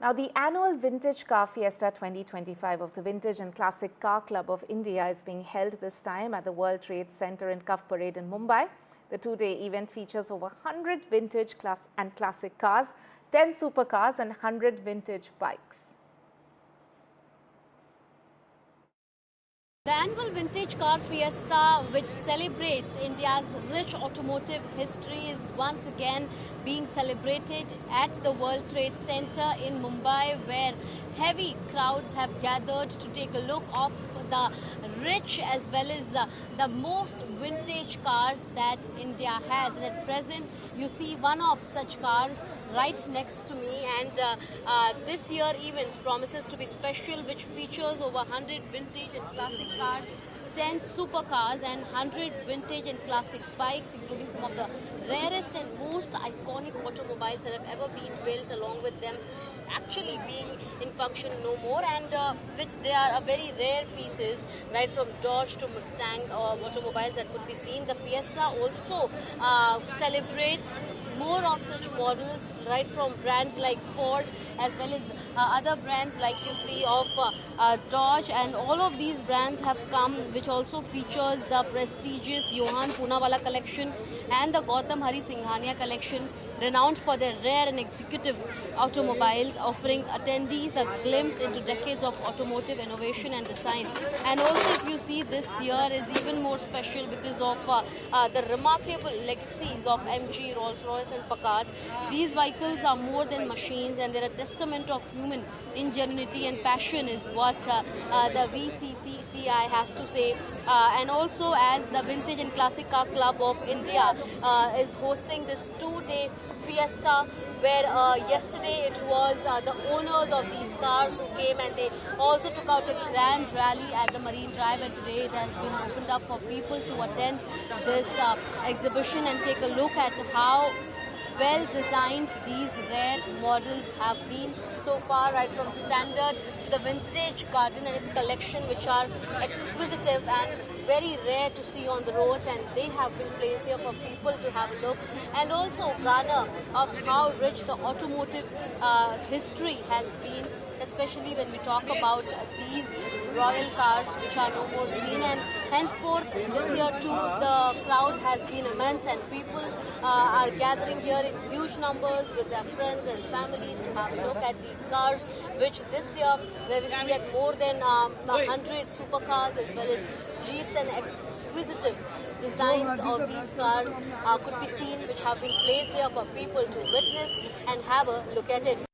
Now, the annual Vintage Car Fiesta 2025 of the Vintage and Classic Car Club of India is being held this time at the World Trade Center in Cuffe Parade in Mumbai. The two-day event features over 100 vintage and classic cars, 10 supercars and 100 vintage bikes. The annual Vintage Car Fiesta, which celebrates India's rich automotive history, is once again being celebrated at the World Trade Center in Mumbai, where heavy crowds have gathered to take a look of the rich as well as the most vintage cars that India has. And at present, you see one of such cars right next to me, and this year event promises to be special, which features over 100 vintage and classic cars, 10 supercars and 100 vintage and classic bikes, including some of the rarest and most iconic automobiles that have ever been built, along with them actually being in function no more, and which they are very rare pieces, right from Dodge to Mustang automobiles that could be seen. The Fiesta also celebrates more of such models, right from brands like Ford as well as other brands like you see of Dodge, and all of these brands have come, which also features the prestigious Johan Poonawalla collection and the Gautam Hari Singhania collection, renowned for their rare and executive automobiles, offering attendees a glimpse into decades of automotive innovation and design. And also, if you see, this year is even more special because of the remarkable legacies of MG, Rolls-Royce and Packard. These vehicles are more than machines, and they're a testament of human ingenuity and passion, is what the VCCCI has to say. And also, as the Vintage and Classic Car Club of India is hosting this two-day fiesta, where yesterday it was the owners of these cars who came, and they also took out a grand rally at the Marine Drive, and today it has been opened up for people to attend this exhibition and take a look at how well designed these rare models have been so far, right from standard to the vintage garden and its collection, which are exquisitive and very rare to see on the roads, and they have been placed here for people to have a look and also garner of how rich the automotive history has been, especially when we talk about these royal cars which are no more seen. And henceforth, this year too, the crowd has been immense, and people are gathering here in huge numbers with their friends and families to have a look at these cars, which this year, where we see at more than 100 supercars as well as Jeeps and exquisitive designs of these cars could be seen, which have been placed here for people to witness and have a look at it.